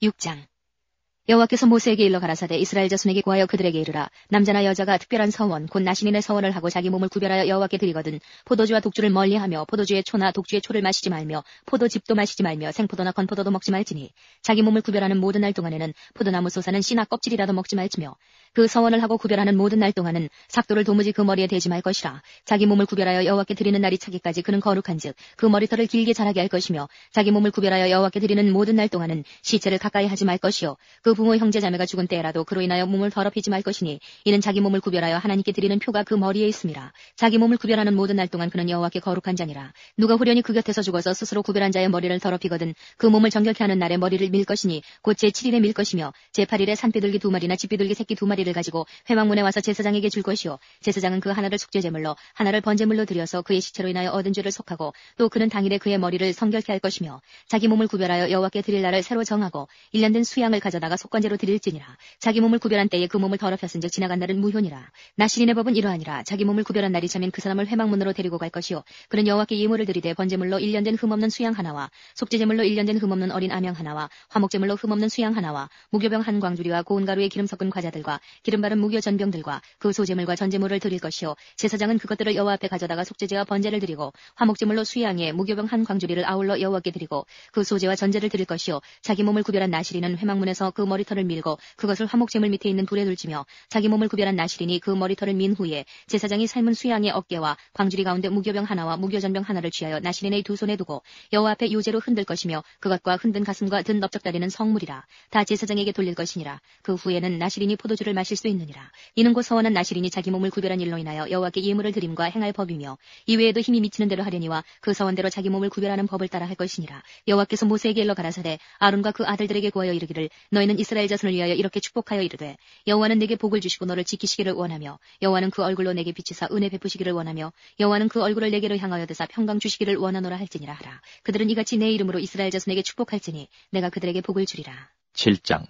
6장. 여호와께서 모세에게 일러 가라사대 이스라엘 자손에게 구하여 그들에게 이르라. 남자나 여자가 특별한 서원 곧 나신인의 서원을 하고 자기 몸을 구별하여 여호와께 드리거든 포도주와 독주를 멀리하며 포도주의 초나 독주의 초를 마시지 말며 포도즙도 마시지 말며 생포도나 건포도도 먹지 말지니 자기 몸을 구별하는 모든 날 동안에는 포도나무 솟아는 씨나 껍질이라도 먹지 말지며 그 서원을 하고 구별하는 모든 날 동안은 삭도를 도무지 그 머리에 대지 말 것이라. 자기 몸을 구별하여 여호와께 드리는 날이 차기까지 그는 거룩한즉 그 머리털을 길게 자라게 할 것이며 자기 몸을 구별하여 여호와께 드리는 모든 날 동안은 시체를 가까이 하지 말 것이요 그 부모 형제 자매가 죽은 때라도 그로 인하여 몸을 더럽히지 말 것이니 이는 자기 몸을 구별하여 하나님께 드리는 표가 그 머리에 있음이라. 자기 몸을 구별하는 모든 날 동안 그는 여호와께 거룩한 자니라. 누가 후련히 그 곁에서 죽어서 스스로 구별한 자의 머리를 더럽히거든 그 몸을 정결케 하는 날에 머리를 밀 것이니 곧 제7일에 밀 것이며 제8일에 산비둘기 2마리나 집비둘기 새끼 2마리를 가지고 회막문에 와서 제사장에게 줄 것이요 제사장은 그 하나를 속죄제물로 하나를 번제물로 드려서 그의 시체로 인하여 얻은 죄를 속하고 또 그는 당일에 그의 머리를 성결케 할 것이며 자기 몸을 구별하여 여호와께 드릴 날을 새로 정하고 1년 된 수양을 가져다가 속건제로 드릴지니라. 자기 몸을 구별한 때에 그 몸을 더럽혔은즉 지나간 날은 무효니라. 나신인의 법은 이러하니라. 자기 몸을 구별한 날이 차면 그 사람을 회막문으로 데리고 갈 것이요 그는 여호와께 예물을 드리되 번제물로 1년 된 흠없는 수양 하나와 속죄제물로 1년 된 흠없는 어린 암양 하나와 화목제물로 흠없는 수양 하나와 무교병 한 광주리와 고운 가루에 기름 섞은 과자들과 기름 바른 무교 전병들과 그 소제물과 전제물을 드릴 것이요 제사장은 그것들을 여호와 앞에 가져다가 속죄제와 번제를 드리고 화목제물로 수양에 무교병 한 광주리를 아울러 여호와께 드리고 그 소제와 전제를 드릴 것이요 자기 몸을 구별한 나시리는 회막문에서 그 머리털을 밀고 그것을 화목제물 밑에 있는 불에 둘지며 자기 몸을 구별한 나시린이 그 머리털을 민 후에 제사장이 삶은 수양의 어깨와 광주리 가운데 무교병 하나와 무교전병 하나를 취하여 나시린의 두 손에 두고 여호와 앞에 요제로 흔들 것이며 그것과 흔든 가슴과 든 넓적다리는 성물이라. 다 제사장에게 돌릴 것이니라. 그 후에는 나시린이 포도주를 마실 수 있느니라. 이는 곧 서원한 나시린이 자기 몸을 구별한 일로 인하여 여호와께 예물을 드림과 행할 법이며 이외에도 힘이 미치는 대로 하려니와 그 서원대로 자기 몸을 구별하는 법을 따라 할 것이니라. 여호와께서 모세에게 일러 가라사대 아론과 그 아들들에게 구하여 이르기를 너희는 이스라엘 자손을 위하여 이렇게 축복하여 이르되 여호와는 내게 복을 주시고 너를 지키시기를 원하며 여호와는 그 얼굴로 내게 비치사 은혜 베푸시기를 원하며 여호와는 그 얼굴을 내게로 향하여 드사 평강 주시기를 원하노라 할지니라 하라. 그들은 이같이 내 이름으로 이스라엘 자손에게 축복할지니 내가 그들에게 복을 주리라. 7장.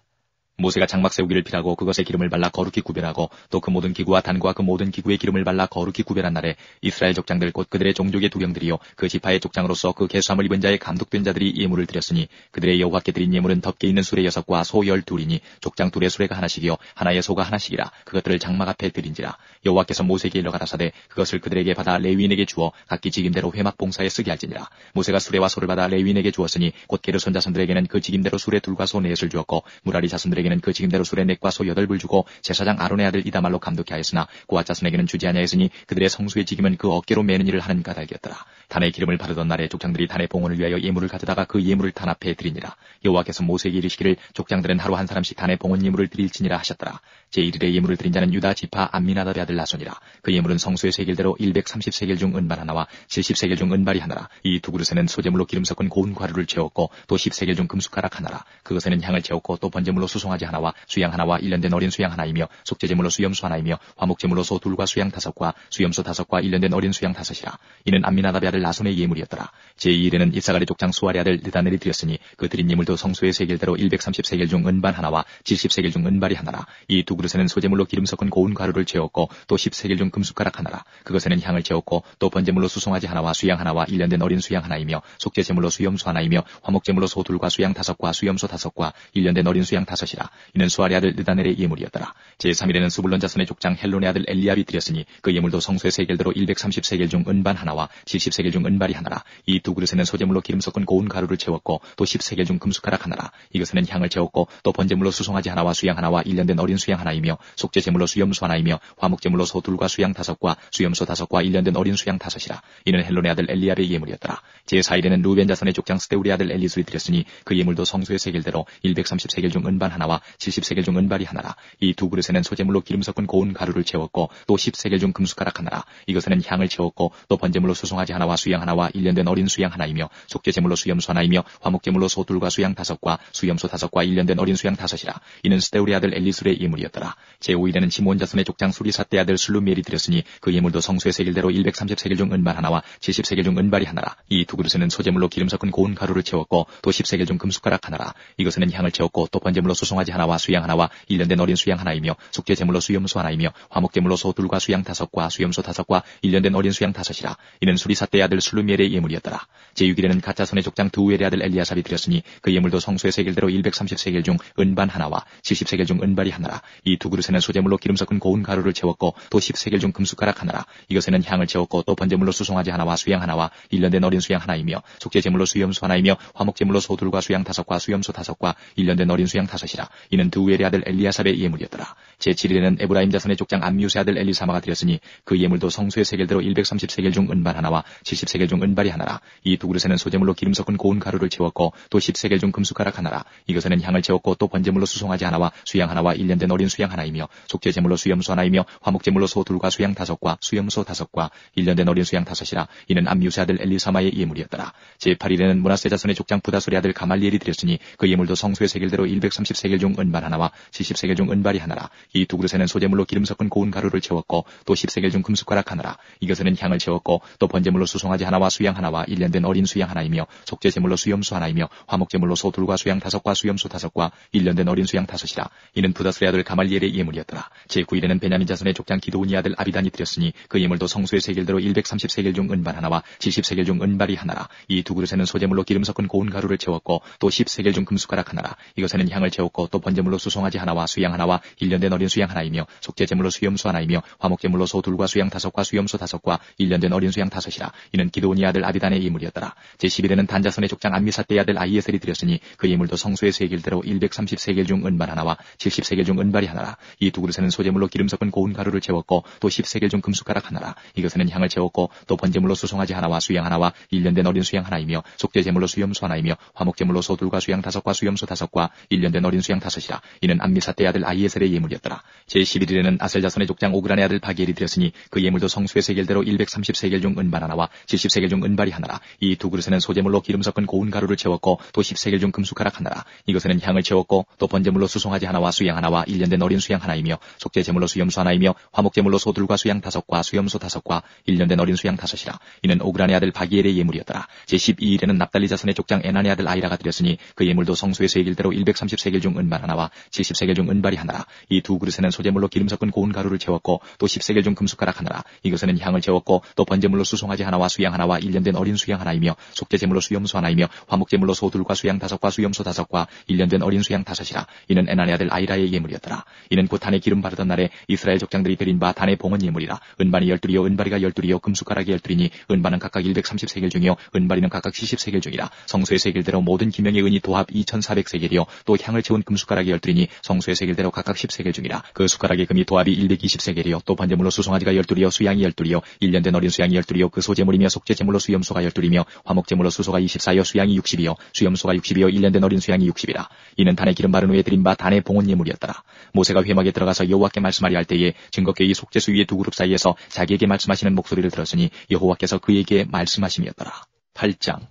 모세가 장막 세우기를 필하고 그것에 기름을 발라 거룩히 구별하고 또 그 모든 기구와 단과 그 모든 기구에 기름을 발라 거룩히 구별한 날에 이스라엘 족장들 곧 그들의 종족의 두령들이요 그 지파의 족장으로서 그 계수함을 입은 자의 감독된 자들이 예물을 드렸으니 그들의 여호와께 드린 예물은 덮개 있는 수레 6과 소 12이니 족장 둘의 수레가 하나씩이요 하나의 소가 하나씩이라. 그것들을 장막 앞에 드린지라. 여호와께서 모세에게 일러 가라사대 그것을 그들에게 받아 레위인에게 주어 각기 직임대로 회막 봉사에 쓰게 할지니라. 모세가 수레와 소를 받아 레위인에게 주었으니 곧 게르손 자손들에게는 그 직임대로 수레 둘과 소 넷을 주었고 무라리 자손들에게는 그 직임대로 수레 넷과 소 8을 주고 제사장 아론의 아들 이다말로 감독케 하였으나 고앗 자손에게는 주지 아니하였으니 그들의 성수의 직임은 그 어깨로 매는 일을 하는 까닭이었더라. 단에 기름을 바르던 날에 족장들이 단의 봉헌을 위하여 예물을 가져다가 그 예물을 단 앞에 드리니라. 여호와께서 모세에게 이르시기를 족장들은 하루 한 사람씩 단의 봉헌 예물을 드릴지니라 하셨더라. 제1일에 예물을 드린 자는 유다 지파 암미나답의 아들 나손이라. 그 예물은 성수의 세겔대로 130세겔 중 은발 하나와 70세겔 중 은발이 하나라. 이 두 그릇에는 소제물로 기름 섞은 고운 과루를 채웠고 또 10세겔 중 금숟가락 하나라. 그것에는 향을 채웠고 또 번제물로 수송아지 하나와 수양 하나와 1년 된 어린 수양 하나이며 속죄제물로 수염수 하나이며 화목제물로 소 둘과 수양 5과 수염소 5과 1년 된 어린 수양 5이라. 이는 암미나답의 아들 나손의 예물이었더라. 제2일에는 이사갈의 족장 수아리 아들 느다넬이 드렸으니 그 드린 예물도 성수의 세겔대로 130세겔 중 은발 하나와 70세겔 중 은발이 하나라. 이 두 그릇에는 소제물로 기름 섞은 고운 과루를 채웠고 또 10세겔 중 금숟가락 하나라. 그것에는 향을 채웠고 또 번제물로 수송아지 하나와 수양 하나와 1년 된 어린 수양 하나이며 속죄제물로 수염수 하나이며 화목제물로 소 둘과 수양 5과 수염소 5과 1년 된 어린 수양 5이라. 이는 수아리 아들 느다넬의 예물이었더라. 제3일에는 스불론 자손의 족장 헬론의 아들 엘리압이 드렸으니 그 예물도 성수의 세겔대로 130세겔 중 은반 하나와 70세겔 중 은발이 하나라. 이 두 그릇에는 소제물로 기름 섞은 고운 가루를 채웠고 또 10세겔 중 금숟가락 하나라. 이것에는 향을 채웠고 또 번제물로 수송아지 하나와 수양 하나와 1년 된 어린 수양 하나이며 속죄제물로 수염수 하나이며 화목제물로 소 둘과 수양 5과 수염소 5과 1년 된 어린 수양 5이라. 이는 헬론의 아들 엘리압의 예물이었더라. 제4일에는 루벤 자손의 족장 스데우리 아들 엘리술이 드렸으니 그 예물도 성수의 세겔대로 130세겔 중 은반 하나와 70세겔 중 은발이 하나라. 이 두 그릇에는 소제물로 기름 섞은 고운 가루를 채웠고 또 10세겔 중 금숟가락 하나라. 이것에는 향을 채웠고 또 번제물로 수송아지 하나와 수양 하나와 1년 된 어린 수양 하나이며 속죄제물로 수염수 하나이며 화목제물로 소 둘과 수양 5과 수염소 5과 1년 된 어린 수양 5이라. 이는 스데우리 아들 엘리술의 예물이었더라. 제5일에는 시몬 자손의 족장 수리사떼 아들 술루미엘이 드렸으니 그 예물도 성수의 세겔대로 130세겔 중 은발 하나와 70세겔 중 은발이 하나라. 이 두 그릇에는 소제물로 기름 섞은 고운 가루를 채웠고 또 10세겔 중 금숟가락 하나라. 이것에는 향을 채웠고 또 번제물로 수송아지 수송아지 하나와 수양 하나와 1년 된 어린 수양 하나이며 속죄 제물로 수염소 하나이며 화목 제물로 소 둘과 수양 5과 수염소 5과 1년 된 어린 수양 5이라. 이는 수리사떼의 아들 슬루미엘의 예물이었더라. 제6일에는 가짜손의 족장 두우엘의 아들 엘리아삽이 드렸으니 그 예물도 성소의 세겔대로 130세겔 중 은반 하나와 70세겔 중 은발이 하나라. 이 두 그릇에는 소제물로 기름 섞은 고운 가루를 채웠고 또 10세겔 중 금숟가락 하나라. 이것에는 향을 채웠고 또 번제물로 수송아지 하나와 수양 하나와 1년 된 어린 수양 하나이며 속죄 제물로 수염소 하나이며 화목 제물로 소 둘과 수양 5과 수염소 5과 1년 된 어린 수양 5이라. 이는 두우엘의 아들 엘리아삽의 예물이었더라. 제7일에는 에브라임 자손의 족장 암미우스의 아들 엘리사마가 드렸으니 그 예물도 성소의 세겔대로 130세겔 중 은반 하나와 70세겔 중 은발이 하나라. 이 두 그릇에는 소제물로 기름 섞은 고운 가루를 채웠고 또 10세겔 중 금숟가락 하나라. 이것에는 향을 채웠고 또 번제물로 수송아지 하나와 수양 하나와 1년 된 어린 수양 하나이며 속죄 제물로 수염소 하나이며 화목 제물로 소 둘과 수양 5과 수염소 5과 1년 된 어린 수양 5이라. 이는 암미우스의 아들 엘리사마의 예물이었더라. 제8일에는 므낫세 자손의 족장 부다솔의 아들 가말리엘이 드렸으니 그 예물도 성소의 세겔대로 130세겔 중 은반 하나와 70세겔 중 은발이 하나라. 이 두 그릇에는 소제물로 기름 섞은 고운 가루를 채웠고 또 10세겔 중 금숟가락 하나라. 이것에는 향을 채웠고 또 번제물로 수송아지 하나와 수양 하나와 1년 된 어린 수양 하나이며 속죄 제물로 수염소 하나이며 화목 제물로 소 둘과 수양 5과 수염소 5과 1년 된 어린 수양 5이라. 이는 부다솔의 아들 가말리엘의 예물이었더라. 제9일에는 베냐민 자손의 족장 기드온의 아들 아비단이 드렸으니 그 예물도 성소의 세겔대로 130세겔 중 은반 하나와 70세겔 중 은발이 하나라. 이 두 그릇에는 소제물로 기름 섞은 고운 가루를 채웠고 또 10세겔 중 금숟가락 하나라. 이것에는 향을 채웠고 또 번제물로 수송아지 하나와 수양 하나와 1년 된 어린 수양 하나이며 속죄 제물로 수염소 하나이며 화목 제물로 소 둘과 수양 5과 수염소 5과 1년 된 어린 수양 5이라. 이는 기드온의 아들 아비단의 예물이었더라. 제11일에는 단자손의 족장 암미사떼의 아들 아이에셀이 드렸으니 그 예물도 성소의 세겔대로 130세겔 중 은반 하나와 70세겔 중 은발이 하나라. 이 두 그릇에는 소제물로 기름 섞은 고운 가루를 채웠고 또 10세겔 중 금숟가락 하나라. 이것에는 향을 채웠고 또 번제물로 수송아지 하나와 수양 하나와 1년 된 어린 수양 하나이며 속죄 제물로 수염소 하나이며 화목 제물로 소 둘과 수양 5과 수염소 5과 1년 된 어린 수양 5이라. 이는 암미사떼의 아들 아이에셀의 예물이었더라. 제11일에는 아셀 자손의 족장 오그란의 아들 바기엘이 드렸으니 그 예물도 성소의 세겔대로 130세겔 중 은반 하나와 70세겔 중 은발이 하나라. 이 두 그릇에는 소제물로 기름 섞은 고운 가루를 채웠고 또 10세겔 중 금숟가락 하나라. 이것에는 향을 채웠고 또 번제물로 수송아지 하나와 수양 하나와 1년 된 어린 수양 하나이며 속죄 제물로 수염소 하나이며 화목 제물로 소 둘과 수양 5과 수염소 5과 1년 된 어린 수양 5이라. 이는 오그란의 아들 바기엘의 예물이었더라. 제12일에는 납달리 자손의 족장 에난의 아들 아이라가 드렸으니 그 예물도 성소의 세겔대로 130세겔 중 은반 하나와 70세겔 중 은발이 하나라. 이 두 그릇에는 소제물로 기름 섞은 고운 가루를 채웠고 또 10세겔 중 금숟가락 하나라. 이것에는 향을 채웠고 또 번제물로 수송아지 하나와 수양 하나와 1년 된 어린 수양 하나이며 속죄 제물로 수염소 하나이며 화목 제물로 소 둘과 수양 5과 수염소 5과 1년 된 어린 수양 5이라. 이는 에난의 아들 아이라의 예물이었더라. 이는 곧 단에 기름 바르던 날에 이스라엘 족장들이 드린 바 단의 봉헌 예물이라. 은반이 12이요 은바리가 12이요 금숟가락이 12이니 은반은 각각 130세겔 중이요 은바리는 각각 70세겔 중이라. 성소의 세겔대로 모든 기명의 은이 도합 2400세겔이요 또 향을 채운 금숟가락이 12이니 성소의 세겔대로 각각 10세겔 중이라. 그 숟가락의 금이 도합이 120세겔이요 또 번제물로 수송아지가 12이요 수양이 12이요 1년 된 어린 수양이 12이요 그 소제물이며 속죄 제물로 수염소가 12이며 화목 제물로 수소가 24이요 수양이 60이요 수염소가 60이요 1년 된 어린 수양이 60이라. 이는 단에 기름 바른 후에 드린 바 단의 봉헌 예물이었더라. 모세가 회막에 들어가서 여호와께 말씀하려 할 때에 증거궤 이 속죄수 위의 두 그룹 사이에서 자기에게 말씀하시는 목소리를 들었으니 여호와께서 그에게 말씀하심이었더라. 8장.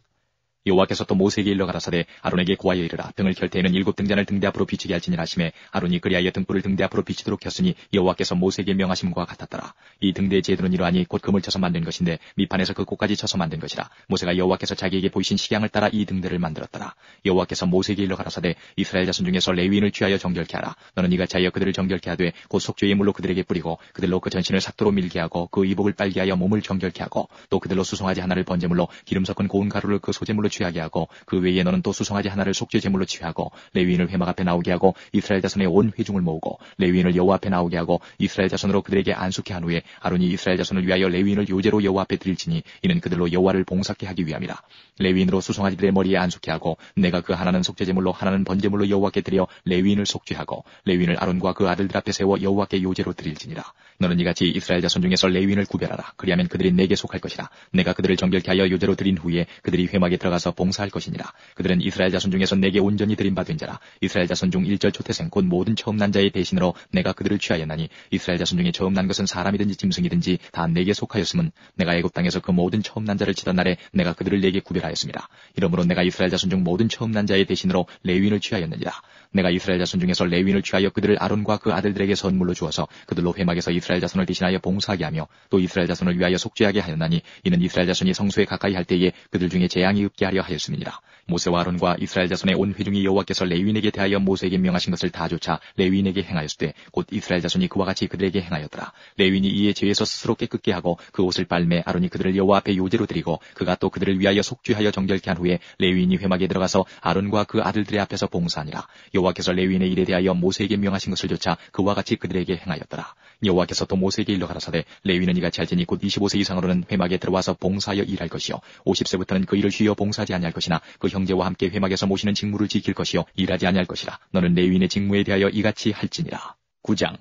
여호와께서 또 모세에게 일러 가라사대 아론에게 고하여 이르라. 등을 켤 때에는 7등잔을 등대 앞으로 비치게 할지니라 하시매 아론이 그리하여 등불을 등대 앞으로 비치도록 켰으니 여호와께서 모세에게 명하심과 같았더라. 이 등대의 제도는 이러하니 곧 금을 쳐서 만든 것인데 밑판에서 그 꽃까지 쳐서 만든 것이라. 모세가 여호와께서 자기에게 보이신 식양을 따라 이 등대를 만들었더라. 여호와께서 모세에게 일러 가라사대 이스라엘 자손 중에서 레위인을 취하여 정결케 하라. 너는 이같이 하여 그들을 정결케 하되 곧 속죄의 물로 그들에게 뿌리고 그들로 그 전신을 삭도로 밀게 하고 그 이복을 빨게 하여 몸을 정결케 하고 또 그들로 수송아지 하나를 번제물로 기름 섞은 고운 가루를 그 소제물로 취하게 하고 그 외에 너는 또 수송아지 하나를 속죄 제물로 취하고 레위인을 회막 앞에 나오게 하고 이스라엘 자손의 온 회중을 모으고 레위인을 여호와 앞에 나오게 하고 이스라엘 자손으로 그들에게 안수케 한 후에 아론이 이스라엘 자손을 위하여 레위인을 요제로 여호와 앞에 드릴지니 이는 그들로 여호와를 봉사케 하기 위함이라. 레위인으로 수송아지들의 머리에 안수케 하고 내가 그 하나는 속죄 제물로 하나는 번제물로 여호와께 드려 레위인을 속죄하고 레위인을 아론과 그 아들들 앞에 세워 여호와께 요제로 드릴지니라. 너는 이같이 이스라엘 자손 중에서 레위인을 구별하라. 그리하면 그들이 내게 속할 것이라. 내가 그들을 정결케 하여 요제로 드린 후에 그들이 회막에 들어가서 봉사할 것이니라. 그들은 이스라엘 자손 중에서 내게 온전히 드림 받은 자라. 이스라엘 자손 중 일절 초태생 곧 모든 처음 난 자의 대신으로 내가 그들을 취하였나니 이스라엘 자손 중에 처음 난 것은 사람이든지 짐승이든지 다 내게 속하였음은 내가 애굽 땅에서 그 모든 처음 난 자를 치던 날에 내가 그들을 내게 구별하였습니다. 이러므로 내가 이스라엘 자손 중 모든 처음 난 자의 대신으로 레위인을 취하였느니라. 내가 이스라엘 자손 중에서 레위인을 취하여 그들을 아론과 그 아들들에게 선물로 주어서 그들로 회막에서 이스라엘 자손을 대신하여 봉사하게 하며 또 이스라엘 자손을 위하여 속죄하게 하였나니 이는 이스라엘 자손이 성소에 가까이 할 때에 그들 중에 재앙이 없게 하려 하였음이니라. 모세와 아론과 이스라엘 자손의 온 회중이 여호와께서 레위인에게 대하여 모세에게 명하신 것을 다 좇아 레위인에게 행하였으되 곧 이스라엘 자손이 그와 같이 그들에게 행하였더라. 레위인이 이에 죄에서 스스로 깨끗게 하고 그 옷을 빨매 아론이 그들을 여호와 앞에 요제로 드리고 그가 또 그들을 위하여 속죄하여 정결케 한 후에 레위인이 회막에 들어가서 아론과 그 아들들의 앞에서 봉사하니라. 여호와께서 레위인의 일에 대하여 모세에게 명하신 것을 좇아 그와 같이 그들에게 행하였더라. 여호와께서 또 모세에게 일러 가라사대 레위인은 이같이 할지니 곧 25세 이상으로는 회막에 들어와서 봉사하여 일할 것이요 50세부터는 그 일을 쉬어 봉사하지 아니할 것이나 그 형제와 함께 회막에서 모시는 직무를 지킬 것이요 일하지 아니할 것이라. 너는 레위인의 직무에 대하여 이같이 할지니라. 9장.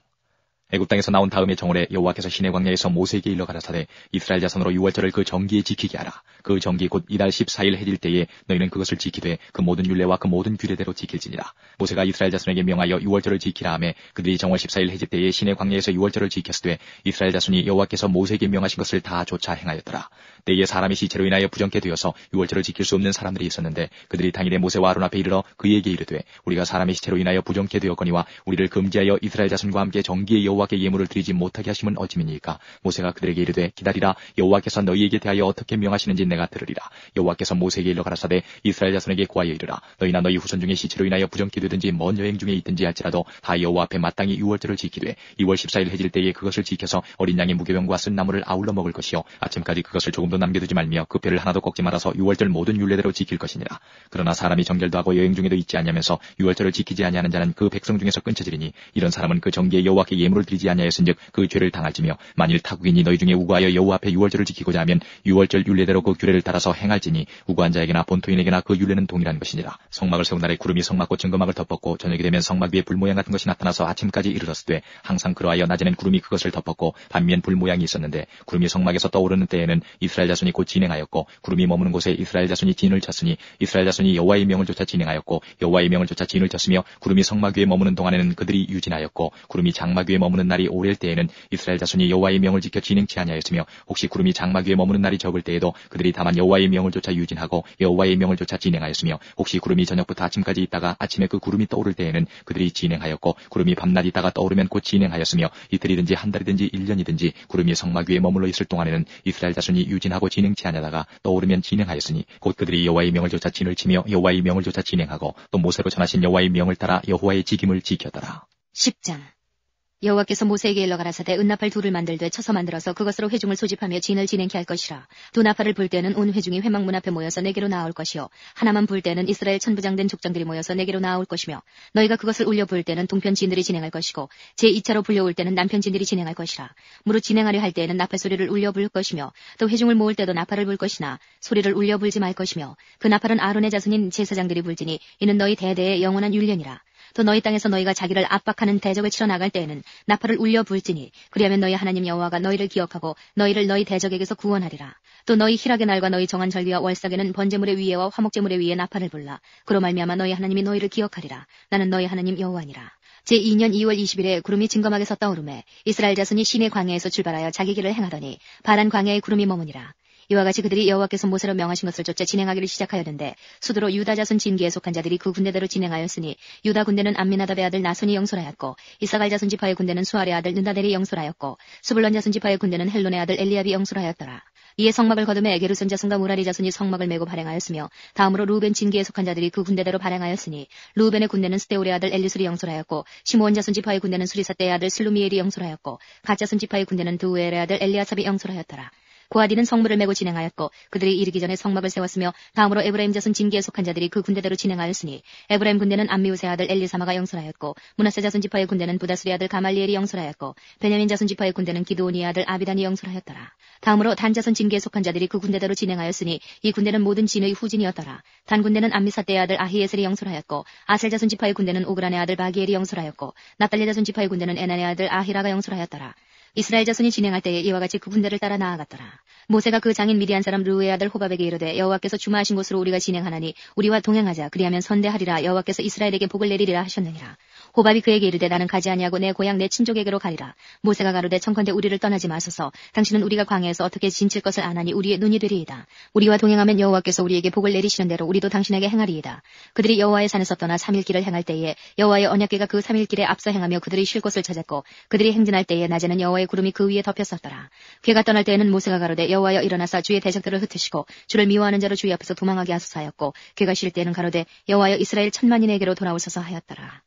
애굽 땅에서 나온 다음에 정월에 여호와께서 시내 광야에서 모세에게 일러 가라사대 이스라엘 자손으로 유월절을 그 정기에 지키게 하라. 그 정기 곧 이달 14일 해질 때에 너희는 그것을 지키되 그 모든 율례와 그 모든 규례대로 지킬지니라. 모세가 이스라엘 자손에게 명하여 유월절을 지키라 하매 그들이 정월 14일 해질 때에 시내 광야에서 유월절을 지켰으되 이스라엘 자손이 여호와께서 모세에게 명하신 것을 다 좇아 행하였더라. 때에 사람이 시체로 인하여 부정케 되어서 유월절을 지킬 수 없는 사람들이 있었는데 그들이 당일에 모세와 아론 앞에 이르러 그에게 이르되 우리가 사람의 시체로 인하여 부정케 되었거니와 우리를 금지하여 이스라엘 자손과 함께 정기에 여호와께 예물을 드리지 못하게 하심은 어찌미니까. 모세가 그들에게 이르되 기다리라. 여호와께서 너희에게 대하여 어떻게 명하시는지 내가 들으리라. 여호와께서 모세에게 일러 가라사대 이스라엘 자손에게 고하여 이르라. 너희나 너희 후손 중에 시체로 인하여 부정케 되든지 먼 여행 중에 있든지 할지라도 다 여호와 앞에 마땅히 유월절을 지키되 2월 14일 해질 때에 그것을 지켜서 어린 양의 무교병과 쓴 나물을 아울러 먹을 것이요 아침까지 그것을 조금도 남겨두지 말며 그 뼈를 하나도 꺾지 말아서 유월절 모든 율례대로 지킬 것이니라. 그러나 사람이 정결도 하고 여행 중에도 있지 아니하면서 유월절을 지키지 아니하는 자는 그 백성 중에서 끊쳐지리니 이런 사람은 그 정기에 여호와께 예물을 드리지 아니하였은즉 그 죄를 당할지며 만일 타국인이 너희 중에 우고하여 여호와 앞에 유월절을 지키고자 하면 유월절 율례대로 그 규례를 따라서 행할지니 우고한 자에게나 본토인에게나 그 율례는 동일한 것이니라. 성막을 세운 날에 구름이 성막과 증거막을 덮었고 저녁이 되면 성막 위에 불 모양 같은 것이 나타나서 아침까지 이르렀으되 항상 그러하여 낮에는 구름이 그것을 덮었고 밤위엔 불 모양이 있었는데 구름이 성막에서 떠오르는 때에는 이스라엘 자손이 곧 진행하였고 구름이 머무는 곳에 이스라엘 자손이 진을 쳤으니 이스라엘 자손이 여호와의 명을 좇아 진행하였고 여호와의 명을 좇아 진을 쳤으며 구름이 성막 위에 머무는 동안에는 그들이 유진하였고 구름이 장막 위에 머무는 날이 오래일 때에는 이스라엘 자손이 여호와의 명을 지켜 진행치 아니하였으며 혹시 구름이 장막 위에 머무는 날이 적을 때에도 그들이 다만 여호와의 명을 좇아 유진하고 여호와의 명을 좇아 진행하였으며 혹시 구름이 저녁부터 아침까지 있다가 아침에 그 구름이 떠오를 때에는 그들이 진행하였고 구름이 밤낮 있다가 떠오르면 곧 진행하였으며 이틀이든지 한 달이든지 1년이든지 구름이 성막 위에 머물러 있을 동안에는 이스라엘 자손이 유진하고 진행치 아니하다가 떠오르면 진행하였으니 곧 그들이 여호와의 명을 좇아 진을 치며 여호와의 명을 좇아 진행하고 또 모세로 전하신 여호와의 명을 따라 여호와의 직임을 지켰더라. 10장. 여호와께서 모세에게 일러 가라사대 은나팔 둘을 만들되 쳐서 만들어서 그것으로 회중을 소집하며 진을 진행케 할 것이라. 두 나팔을 불 때는 온 회중이 회막 문 앞에 모여서 내게로 나올 것이요 하나만 불 때는 이스라엘 천부장된 족장들이 모여서 내게로 나올 것이며 너희가 그것을 울려 불 때는 동편 진들이 진행할 것이고 제2차로 불려올 때는 남편 진들이 진행할 것이라. 무릇 진행하려 할 때에는 나팔 소리를 울려 불 것이며 또 회중을 모을 때도 나팔을 불 것이나 소리를 울려 불지 말 것이며 그 나팔은 아론의 자손인 제사장들이 불지니 이는 너희 대대의 영원한 율례니라. 또 너희 땅에서 너희가 자기를 압박하는 대적을 치러 나갈 때에는 나팔을 울려 불지니 그리하면 너희 하나님 여호와가 너희를 기억하고 너희를 너희 대적에게서 구원하리라. 또 너희 희락의 날과 너희 정한 절기와 월삭에는 번제물의 위에와 화목제물의 위에 나팔을 불라. 그로 말미암아 너희 하나님이 너희를 기억하리라. 나는 너희 하나님 여호와니라. 제2년 2월 20일에 구름이 증거막에서 떠오르매 이스라엘 자손이 시내 광야에서 출발하여 자기 길을 행하더니 바란 광야에 구름이 머무니라. 이와 같이 그들이 여호와께서 모세로 명하신 것을 좇아 진행하기를 시작하였는데 수두로 유다 자손 진기에 속한 자들이 그 군대대로 진행하였으니 유다 군대는 암미나답의 아들 나손이 영솔하였고 이사갈 자손 지파의 군대는 수알의 아들 느다델이 영솔하였고 스불론 자손 지파의 군대는 헬론의 아들 엘리압이 영솔하였더라. 이에 성막을 거두매 게르손 자손과 무라리 자손이 성막을 메고 발행하였으며 다음으로 루벤 진기에 속한 자들이 그 군대대로 발행하였으니 루벤의 군대는 스데울의 아들 엘리술이 영솔하였고 시므온 자손 지파의 군대는 수리사떼의 아들 슬루미엘이 영솔하였고 갓 자손 지파의 군대는 드우엘의 아들 엘리아삽이 영솔하였더라. 고아디는 성물을 메고 진행하였고 그들이 이르기 전에 성막을 세웠으며 다음으로 에브라임 자손 진기에 속한 자들이 그 군대대로 진행하였으니 에브라임 군대는 암미우스의 아들 엘리사마가 영솔하였고 므낫세 자손 지파의 군대는 부다술의 아들 가말리엘이 영솔하였고 베냐민 자손 지파의 군대는 기드오니의 아들 아비단이 영솔하였더라. 다음으로 단 자손 진기에 속한 자들이 그 군대대로 진행하였으니 이 군대는 모든 진의 후진이었더라. 단 군대는 암미사떼의 아들 아히에셀이 영솔하였고 아셀 자손 지파의 군대는 오그란의 아들 바기엘이 영솔하였고 납달리 자손 지파의 군대는 에난의 아들 아히라가 영솔하였더라. 이스라엘 자손이 진행할 때에 이와 같이 그 군대를 따라 나아갔더라. 모세가 그 장인 미디안 사람 르우의 아들 호밥에게 이르되 여호와께서 주마하신 곳으로 우리가 진행하나니 우리와 동행하자. 그리하면 선대하리라. 여호와께서 이스라엘에게 복을 내리리라 하셨느니라. 호밥이 그에게 이르되 나는 가지 아니하고 내 고향 내 친족에게로 가리라. 모세가 가로되 청컨대 우리를 떠나지 마소서. 당신은 우리가 광야에서 어떻게 진칠 것을 아나니 우리의 눈이 되리이다. 우리와 동행하면 여호와께서 우리에게 복을 내리시는 대로 우리도 당신에게 행하리이다. 그들이 여호와의 산에서 떠나 3일 길을 행할 때에 여호와의 언약궤가 그 3일 길에 앞서 행하며 그들이 쉴 곳을 찾았고 그들이 행진할 때에 낮에는 여호와의 여호와의 구름이 그 위에 덮였었더라. 괴가 떠날 때에는 모세가 가로되 여호와여 일어나사 주의 대적들을 흩으시고 주를 미워하는 자로 주의 앞에서 도망하게 하소서 하였고 괴가 쉴 때에는 가로되 여호와여 이스라엘 천만인에게로 돌아오소서 하였더라.